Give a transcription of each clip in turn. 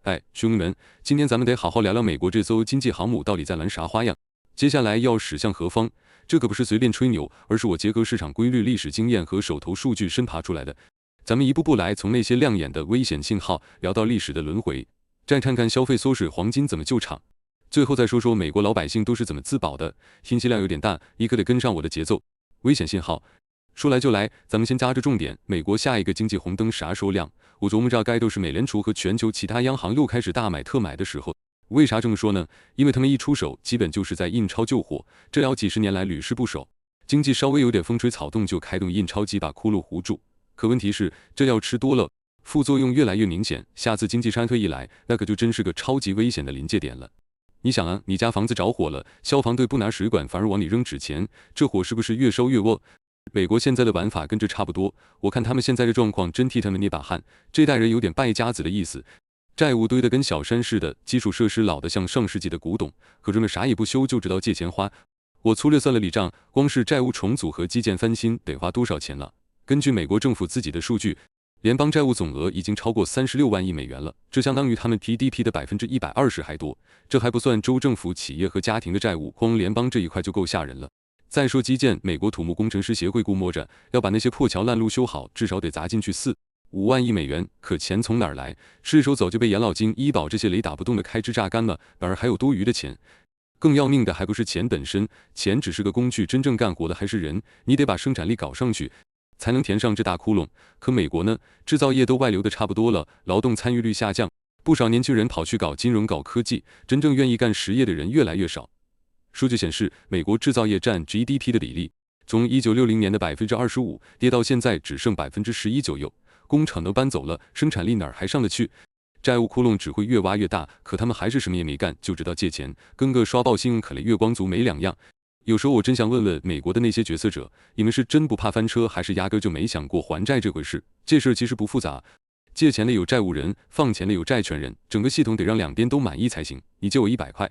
哎，兄弟们，今天咱们得好好聊聊美国这艘经济航母到底在玩啥花样，接下来要驶向何方？这可不是随便吹牛，而是我结合市场规律、历史经验和手头数据深爬出来的。咱们一步步来，从那些亮眼的危险信号聊到历史的轮回，再看看消费缩水，黄金怎么救场，最后再说说美国老百姓都是怎么自保的。信息量有点大，你可得跟上我的节奏。危险信号，说来就来，咱们先夹着重点。美国下一个经济红灯啥时候亮？我琢磨着该都是美联储和全球其他央行又开始大买特买的时候。为啥这么说呢？因为他们一出手，基本就是在印钞救火，这要几十年来屡试不爽。经济稍微有点风吹草动就开动印钞机把窟窿糊住，可问题是这药吃多了，副作用越来越明显，下次经济衰退一来，那可就真是个超级危险的临界点了。你想啊，你家房子着火了，消防队不拿水管，反而往里扔纸钱，这火是不是越烧越旺？美国现在的玩法跟这差不多，我看他们现在这状况真替他们捏把汗。这代人有点败家子的意思，债务堆得跟小山似的，基础设施老得像上世纪的古董，可这么啥也不修，就知道借钱花。我粗略算了笔账，光是债务重组和基建翻新得花多少钱了？根据美国政府自己的数据，联邦债务总额已经超过36万亿美元了，这相当于他们 GDP 的120%还多。这还不算州政府、企业和家庭的债务，光联邦这一块就够吓人了。再说基建，美国土木工程师协会估摸着要把那些破桥烂路修好，至少得砸进去4、5万亿美元。可钱从哪儿来？失手早就被养老金、医保这些雷打不动的开支榨干了，哪儿还有多余的钱？更要命的还不是钱本身，钱只是个工具，真正干活的还是人。你得把生产力搞上去，才能填上这大窟窿。可美国呢，制造业都外流的差不多了，劳动参与率下降，不少年轻人跑去搞金融、搞科技，真正愿意干实业的人越来越少。数据显示，美国制造业占 GDP 的比例从1960年的25%跌到现在只剩11%左右，工厂都搬走了，生产力哪儿还上得去？债务窟窿只会越挖越大，可他们还是什么也没干，就知道借钱，跟个刷爆信用卡的月光族没两样。有时候我真想问问美国的那些决策者，你们是真不怕翻车，还是压根就没想过还债这回事？这事儿其实不复杂，借钱的有债务人，放钱的有债权人，整个系统得让两边都满意才行。你借我100块，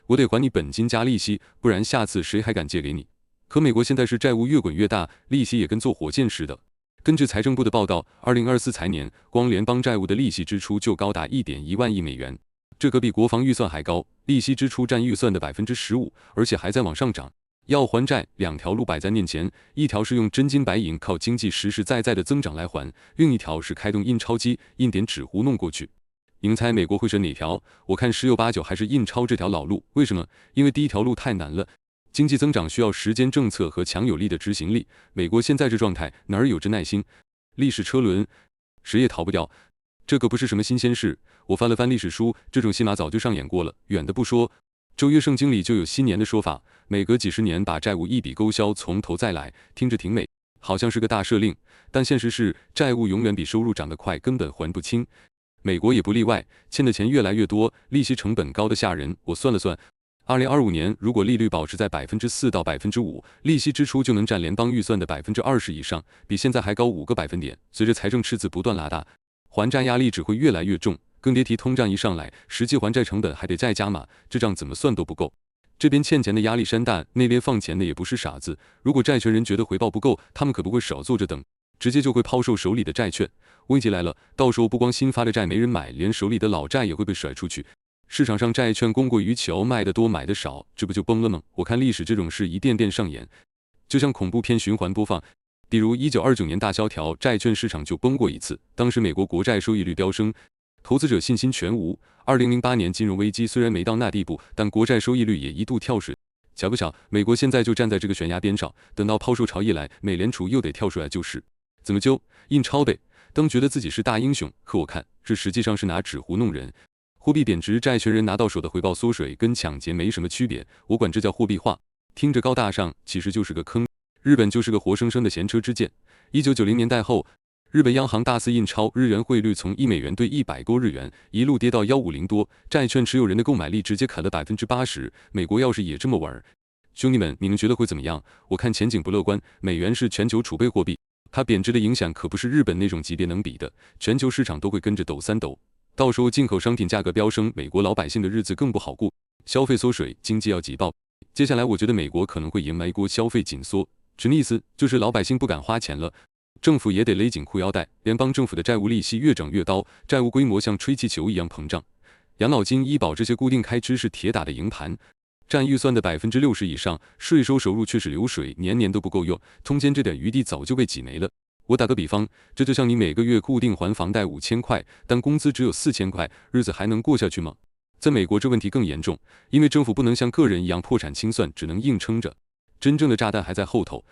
我得还你本金加利息，不然下次谁还敢借给你？可美国现在是债务越滚越大，利息也跟坐火箭似的。根据财政部的报道，2024财年光联邦债务的利息支出就高达1.1万亿美元，这可比国防预算还高，利息支出占预算的15%，而且还在往上涨。要还债，两条路摆在面前，一条是用真金白银靠经济实实在在的增长来还，另一条是开动印钞机，印点纸糊弄过去。你们猜美国会选哪条？我看十有八九还是印钞这条老路。为什么？因为第一条路太难了，经济增长需要时间、政策和强有力的执行力。美国现在这状态，哪儿有这耐心？历史车轮，谁也逃不掉。这可不是什么新鲜事。我翻了翻历史书，这种戏码早就上演过了。远的不说，旧约圣经里就有新年的说法，每隔几十年把债务一笔勾销，从头再来，听着挺美，好像是个大赦令。但现实是，债务永远比收入涨得快，根本还不清。美国也不例外，欠的钱越来越多，利息成本高得吓人。我算了算，2025年如果利率保持在4%到5%，利息支出就能占联邦预算的20%以上，比现在还高5个百分点。随着财政赤字不断拉大，还债压力只会越来越重，更别提通胀一上来，实际还债成本还得再加码，这账怎么算都不够。这边欠钱的压力山大，那边放钱的也不是傻子。如果债权人觉得回报不够，他们可不会少坐着等，直接就会抛售手里的债券。危机来了，到时候不光新发的债没人买，连手里的老债也会被甩出去。市场上债券供过于求，卖得多买得少，这不就崩了吗？我看历史这种事一遍遍上演，就像恐怖片循环播放。比如1929年大萧条，债券市场就崩过一次，当时美国国债收益率飙升，投资者信心全无。2008年金融危机虽然没到那地步，但国债收益率也一度跳水。巧不巧，美国现在就站在这个悬崖边上，等到抛售潮一来，美联储又得跳出来救市。怎么救？印钞呗。当觉得自己是大英雄，可我看这实际上是拿纸糊弄人。货币贬值，债权人拿到手的回报缩水，跟抢劫没什么区别。我管这叫货币化，听着高大上，其实就是个坑。日本就是个活生生的前车之鉴。1990年代后，日本央行大肆印钞，日元汇率从1美元兑100多日元，一路跌到150多，债券持有人的购买力直接砍了80%。美国要是也这么玩，兄弟们，你们觉得会怎么样？我看前景不乐观。美元是全球储备货币，它贬值的影响可不是日本那种级别能比的，全球市场都会跟着抖三抖。到时候进口商品价格飙升，美国老百姓的日子更不好过，消费缩水，经济要挤爆。接下来我觉得美国可能会迎来一波消费紧缩，什么意思？就是老百姓不敢花钱了，政府也得勒紧裤腰带。联邦政府的债务利息越涨越高，债务规模像吹气球一样膨胀，养老金、医保这些固定开支是铁打的营盘，占预算的60%以上，税收收入却是流水，年年都不够用，中间这点余地早就被挤没了。我打个比方，这就像你每个月固定还房贷5000块，但工资只有4000块，日子还能过下去吗？在美国，这问题更严重，因为政府不能像个人一样破产清算，只能硬撑着。真正的炸弹还在后头。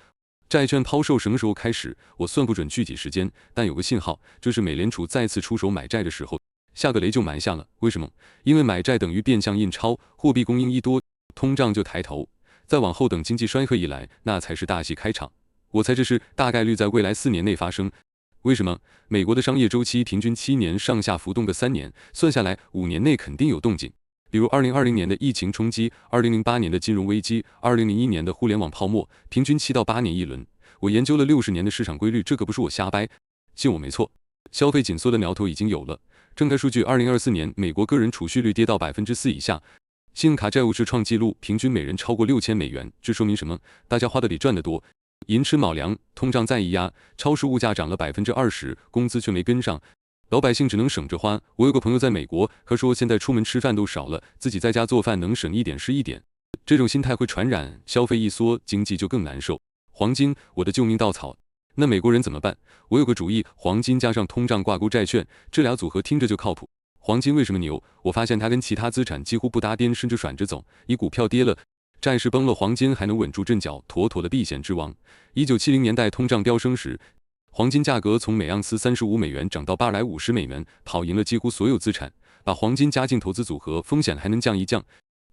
债券抛售什么时候开始？我算不准具体时间，但有个信号，就是美联储再次出手买债的时候，下个雷就埋下了。为什么？因为买债等于变相印钞，货币供应一多，通胀就抬头。再往后等经济衰退一来，那才是大戏开场。我猜这是大概率在未来4年内发生。为什么？美国的商业周期平均7年上下浮动个3年，算下来5年内肯定有动静。比如2020年的疫情冲击，2008年的金融危机，2001年的互联网泡沫，平均7到8年一轮。我研究了60年的市场规律，这可不是我瞎掰，信我没错。消费紧缩的苗头已经有了。睁开数据，2024年美国个人储蓄率跌到4%以下，信用卡债务是创纪录，平均每人超过$6000，这说明什么？大家花的比赚得多。寅吃卯粮，通胀再一压，超市物价涨了20%，工资却没跟上。老百姓只能省着花。我有个朋友在美国，他说现在出门吃饭都少了，自己在家做饭能省一点是一点。这种心态会传染，消费一缩，经济就更难受。黄金，我的救命稻草。那美国人怎么办？我有个主意，黄金加上通胀挂钩债券，这俩组合听着就靠谱。黄金为什么牛？我发现它跟其他资产几乎不搭颠，甚至甩着走。你股票跌了，债市崩了，黄金还能稳住阵脚，妥妥的避险之王。1970年代通胀飙升时，黄金价格从每盎司$35涨到$850，跑赢了几乎所有资产。把黄金加进投资组合，风险还能降一降，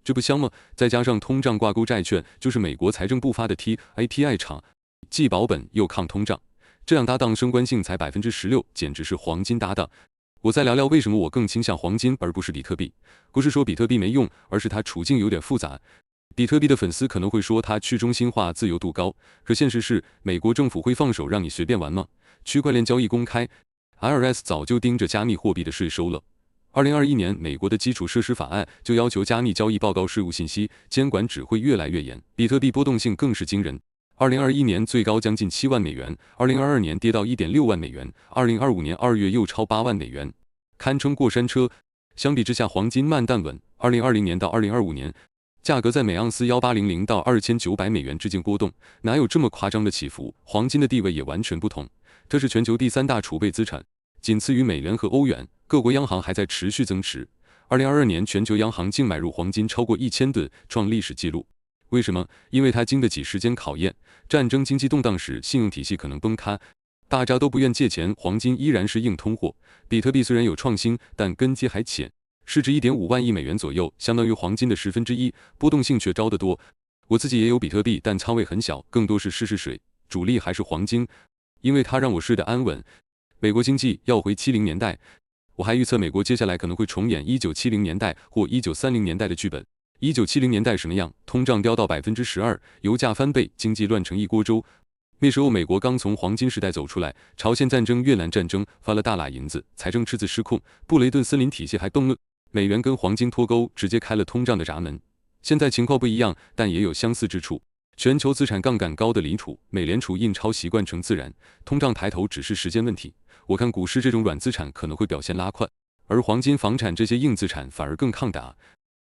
这不香吗？再加上通胀挂钩债券，就是美国财政部发的 TIPI 厂，既保本又抗通胀，这样搭档升关性才16%，简直是黄金搭档。我再聊聊为什么我更倾向黄金而不是比特币。不是说比特币没用，而是它处境有点复杂。比特币的粉丝可能会说它去中心化、自由度高，可现实是，美国政府会放手让你随便玩吗？区块链交易公开 ，IRS 早就盯着加密货币的税收了。2021年，美国的基础设施法案就要求加密交易报告税务信息，监管只会越来越严。比特币波动性更是惊人，2021年最高将近7万美元，2022年跌到1.6万美元，2025年2月又超8万美元，堪称过山车。相比之下，黄金慢但稳，2020年到2025年。价格在每盎司1800到2900美元之间波动，哪有这么夸张的起伏？黄金的地位也完全不同，这是全球第3大储备资产，仅次于美元和欧元。各国央行还在持续增持。2022年，全球央行净买入黄金超过1000吨，创历史纪录。为什么？因为它经得起时间考验。战争、经济动荡时，信用体系可能崩塌，大家都不愿借钱，黄金依然是硬通货。比特币虽然有创新，但根基还浅。市值1.5万亿美元左右，相当于黄金的1/10，波动性却高得多。我自己也有比特币，但仓位很小，更多是试试水，主力还是黄金，因为它让我睡得安稳。美国经济要回70年代，我还预测美国接下来可能会重演1970年代或1930年代的剧本。1970年代什么样？通胀飙到12%，油价翻倍，经济乱成一锅粥。那时候美国刚从黄金时代走出来，朝鲜战争、越南战争发了大喇银子，财政赤字失控，布雷顿森林体系还崩了。美元跟黄金脱钩，直接开了通胀的闸门。现在情况不一样，但也有相似之处。全球资产杠杆高的离谱，美联储印钞习惯成自然，通胀抬头只是时间问题。我看股市这种软资产可能会表现拉胯，而黄金、房产这些硬资产反而更抗打。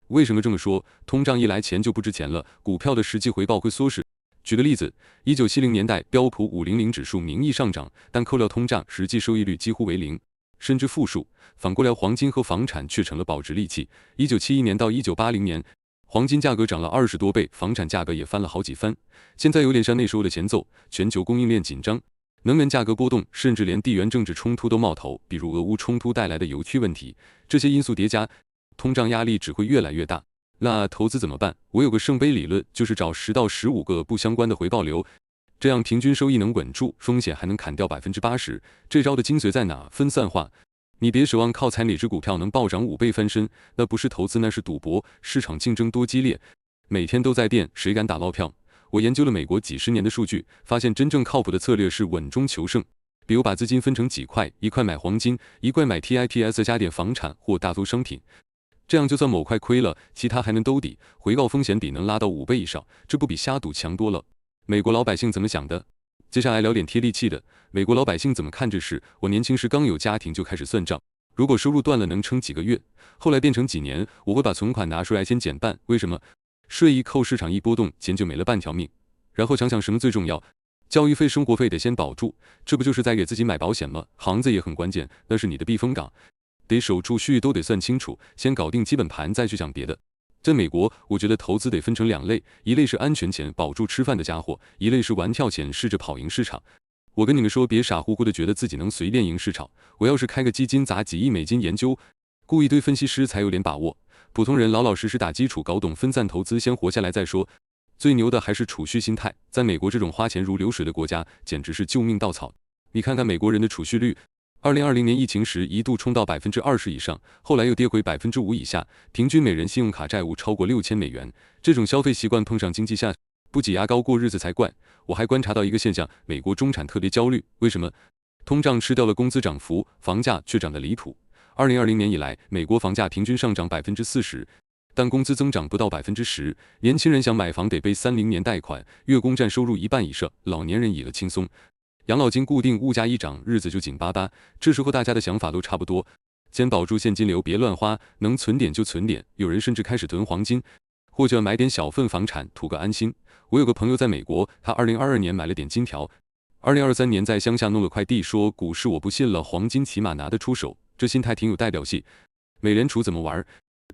为什么这么说？通胀一来，钱就不值钱了，股票的实际回报会缩水。举个例子，1970年代标普500指数名义上涨，但扣掉通胀，实际收益率几乎为0。甚至负数。反过来，黄金和房产却成了保值利器。1971年到1980年，黄金价格涨了20多倍，房产价格也翻了好几番。现在有点像那时候的前奏，全球供应链紧张，能源价格波动，甚至连地缘政治冲突都冒头，比如俄乌冲突带来的油区问题。这些因素叠加，通胀压力只会越来越大。那投资怎么办？我有个圣杯理论，就是找10到15个不相关的回报流。这样平均收益能稳住，风险还能砍掉80%。这招的精髓在哪？分散化。你别指望靠踩哪只股票能暴涨5倍翻身，那不是投资，那是赌博。市场竞争多激烈，每天都在变，谁敢打捞票？我研究了美国几十年的数据，发现真正靠谱的策略是稳中求胜。比如把资金分成几块，一块买黄金，一块买 TIPS 加点房产或大宗商品。这样就算某块亏了，其他还能兜底，回报风险比能拉到5倍以上，这不比瞎赌强多了？美国老百姓怎么想的？接下来聊点贴地气的。美国老百姓怎么看这事？我年轻时刚有家庭就开始算账，如果收入断了能撑几个月，后来变成几年，我会把存款拿出来先减半。为什么？税一扣，市场一波动，钱就没了半条命。然后想想什么最重要，教育费、生活费得先保住，这不就是在给自己买保险吗？房子也很关键，那是你的避风港，得守住，序都得算清楚，先搞定基本盘，再去想别的。在美国，我觉得投资得分成两类，一类是安全钱，保住吃饭的家伙，一类是玩跳钱，试着跑赢市场。我跟你们说，别傻乎乎的觉得自己能随便赢市场。我要是开个基金砸几亿美金研究，雇一堆分析师才有点把握。普通人老老实实打基础，搞懂分散投资，先活下来再说。最牛的还是储蓄心态，在美国这种花钱如流水的国家，简直是救命稻草。你看看美国人的储蓄率，2020年疫情时一度冲到20%以上，后来又跌回5%以下，平均每人信用卡债务超过$6000。这种消费习惯碰上经济下不挤牙膏过日子才怪。我还观察到一个现象，美国中产特别焦虑，为什么？通胀吃掉了工资涨幅，房价却涨得离谱。2020年以来，美国房价平均上涨40%。但工资增长不到10%，年轻人想买房得背30年贷款，月供占收入一半以上，老年人以了轻松。养老金固定，物价一涨，日子就紧巴巴。这时候大家的想法都差不多，先保住现金流，别乱花，能存点就存点。有人甚至开始囤黄金，或者买点小份房产，图个安心。我有个朋友在美国，他2022年买了点金条，2023年在乡下弄了块地，说股市我不信了，黄金起码拿得出手。这心态挺有代表性。美联储怎么玩？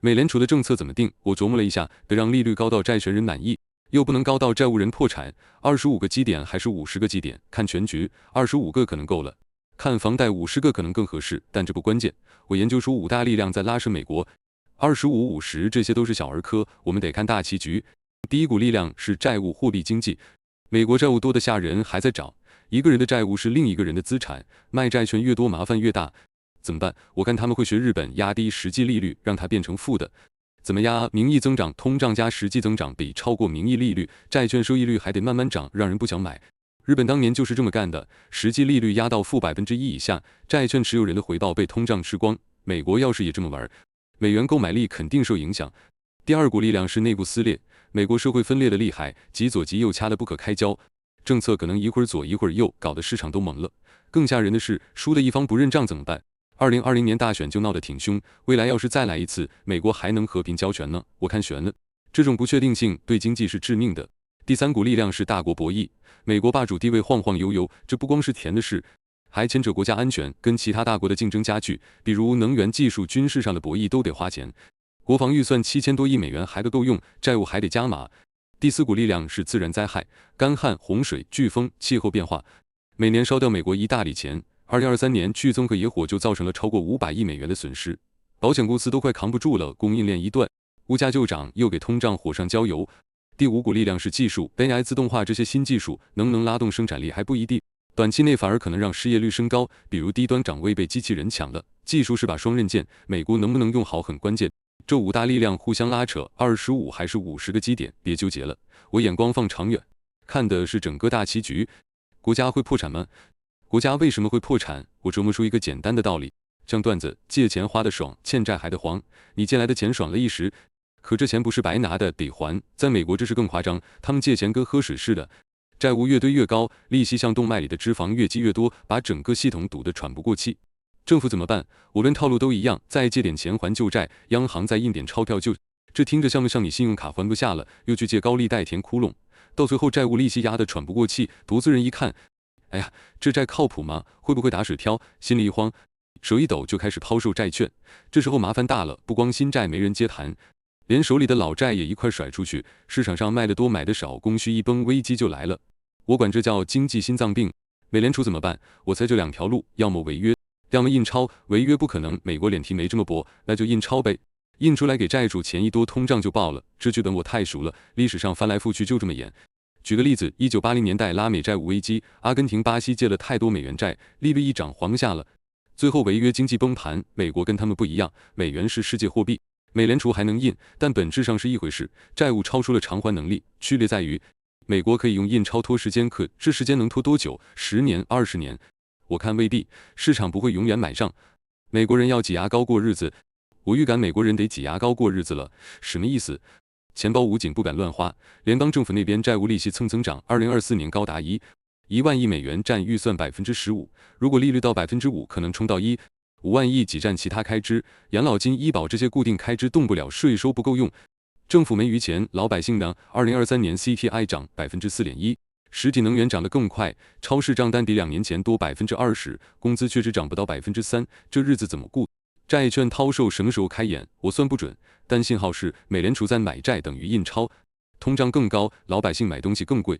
美联储的政策怎么定？我琢磨了一下，得让利率高到债权人满意，又不能高到债务人破产。25个基点还是50个基点？看全局，25个可能够了，看房贷50个可能更合适。但这不关键。我研究出5大力量在拉升美国，25、50这些都是小儿科，我们得看大棋局。第一股力量是债务货币经济，美国债务多得吓人，还在涨。一个人的债务是另一个人的资产，卖债权越多麻烦越大。怎么办？我看他们会学日本，压低实际利率，让它变成负的。怎么压？名义增长，通胀加实际增长比超过名义利率，债券收益率还得慢慢涨，让人不想买。日本当年就是这么干的，实际利率压到负1%以下，债券持有人的回报被通胀吃光。美国要是也这么玩，美元购买力肯定受影响。第二股力量是内部撕裂，美国社会分裂的厉害，极左极右掐得不可开交，政策可能一会儿左一会儿右，搞得市场都懵了。更吓人的是，输的一方不认账怎么办？2020年大选就闹得挺凶，未来要是再来一次，美国还能和平交权呢？我看悬了。这种不确定性对经济是致命的。第三股力量是大国博弈，美国霸主地位晃晃悠悠，这不光是甜的事，还牵扯国家安全，跟其他大国的竞争加剧，比如能源、技术、军事上的博弈都得花钱。国防预算7000多亿美元还不够用，债务还得加码。第四股力量是自然灾害，干旱、洪水、飓风、气候变化，每年烧掉美国一大笔钱。2023年飓风和野火就造成了超过500亿美元的损失，保险公司都快扛不住了，供应链一断，物价就涨，又给通胀火上浇油。第五股力量是技术 ，AI 自动化这些新技术能不能拉动生产力还不一定，短期内反而可能让失业率升高，比如低端岗位被机器人抢了。技术是把双刃剑，美国能不能用好很关键。这5大力量互相拉扯，25还是50个基点，别纠结了。我眼光放长远，看的是整个大棋局。国家会破产吗？国家为什么会破产？我琢磨出一个简单的道理，像段子，借钱花得爽，欠债还得还。你借来的钱爽了一时，可这钱不是白拿的，得还。在美国这事更夸张，他们借钱跟喝水似的，债务越堆越高，利息像动脉里的脂肪越积越多，把整个系统堵得喘不过气。政府怎么办？无论套路都一样，再借点钱还旧债，央行再印点钞票就。这听着像不像你信用卡还不下了，又去借高利贷填窟窿，到最后债务利息压得喘不过气，投资人一看，哎呀，这债靠谱吗？会不会打水漂？心里一慌，手一抖就开始抛售债券。这时候麻烦大了，不光新债没人接盘，连手里的老债也一块甩出去，市场上卖得多买得少，供需一崩，危机就来了。我管这叫经济心脏病。美联储怎么办？我猜就2条路，要么违约，要么印钞。违约不可能，美国脸皮没这么薄，那就印钞呗。印出来给债主钱一多，通胀就爆了。这剧本我太熟了，历史上翻来覆去就这么演。举个例子，1980年代拉美债务危机，阿根廷、巴西借了太多美元债，利率一涨还不下了，最后违约，经济崩盘。美国跟他们不一样，美元是世界货币，美联储还能印，但本质上是一回事，债务超出了偿还能力，区别在于，美国可以用印钞拖时间，可这时间能拖多久？10年、20年？我看未必，市场不会永远买账。美国人要挤牙膏过日子，我预感美国人得挤牙膏过日子了，什么意思？钱包捂紧，不敢乱花。联邦政府那边债务利息蹭蹭涨，2024年高达1万亿美元，占预算15%。如果利率到5%，可能冲到1 5万亿挤占其他开支，养老金、医保这些固定开支动不了，税收不够用，政府没余钱，老百姓呢？2023年 CPI 涨4.1%，实体能源涨得更快，超市账单比2年前多20%，工资确实涨不到3%，这日子怎么过？债券抛售什么时候开演？我算不准，但信号是美联储在买债等于印钞，通胀更高，老百姓买东西更贵。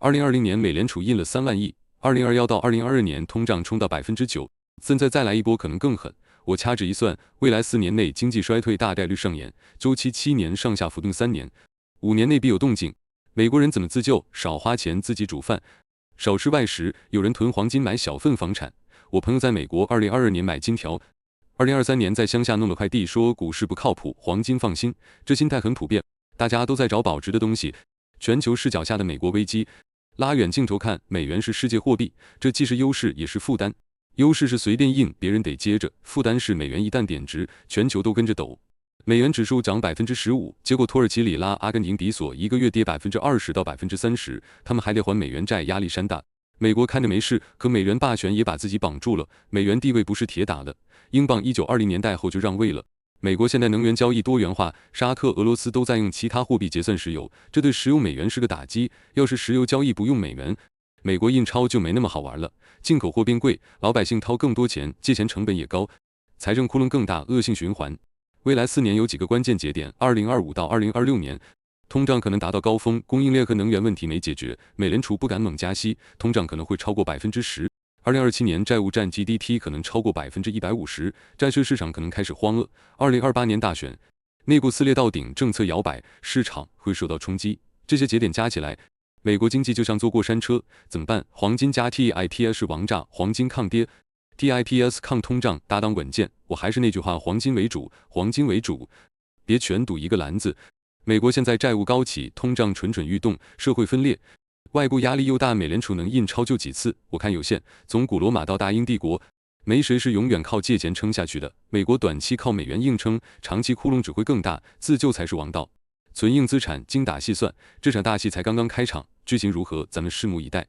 2020年美联储印了3万亿，2021到2022年通胀冲到9%，现在再来一波可能更狠。我掐指一算，未来4年内经济衰退大概率上演，周期7年上下浮动3年，5年内必有动静。美国人怎么自救？少花钱自己煮饭，少吃外食，有人囤黄金买小份房产。我朋友在美国2022年买金条，2023年在乡下弄了块地，说股市不靠谱，黄金放心。这心态很普遍，大家都在找保值的东西。全球视角下的美国危机，拉远镜头看，美元是世界货币，这既是优势也是负担。优势是随便印，别人得接着；负担是美元一旦贬值，全球都跟着抖。美元指数涨15%，结果土耳其里拉、阿根廷比索一个月跌20%到30%，他们还得还美元债，压力山大。美国看着没事，可美元霸权也把自己绑住了，美元地位不是铁打的。英镑1920年代后就让位了。美国现在能源交易多元化，沙特、俄罗斯都在用其他货币结算石油，这对石油美元是个打击。要是石油交易不用美元，美国印钞就没那么好玩了，进口货变贵，老百姓掏更多钱，借钱成本也高，财政窟窿更大，恶性循环。未来4年有几个关键节点：2025到2026年，通胀可能达到高峰，供应链和能源问题没解决，美联储不敢猛加息，通胀可能会超过10%。2027年债务占 GDP 可能超过150%，债券市场可能开始慌了。2028年大选，内部撕裂到顶，政策摇摆，市场会受到冲击。这些节点加起来，美国经济就像坐过山车，怎么办？黄金加 TIPS 是王炸，黄金抗跌 ，TIPS 抗通胀，搭档稳健。我还是那句话，黄金为主，黄金为主，别全赌一个篮子。美国现在债务高企，通胀蠢蠢欲动，社会分裂，外部压力又大，美联储能印钞就几次？我看有限。从古罗马到大英帝国，没谁是永远靠借钱撑下去的。美国短期靠美元硬撑，长期窟窿只会更大，自救才是王道。存硬资产，精打细算，这场大戏才刚刚开场，剧情如何，咱们拭目以待。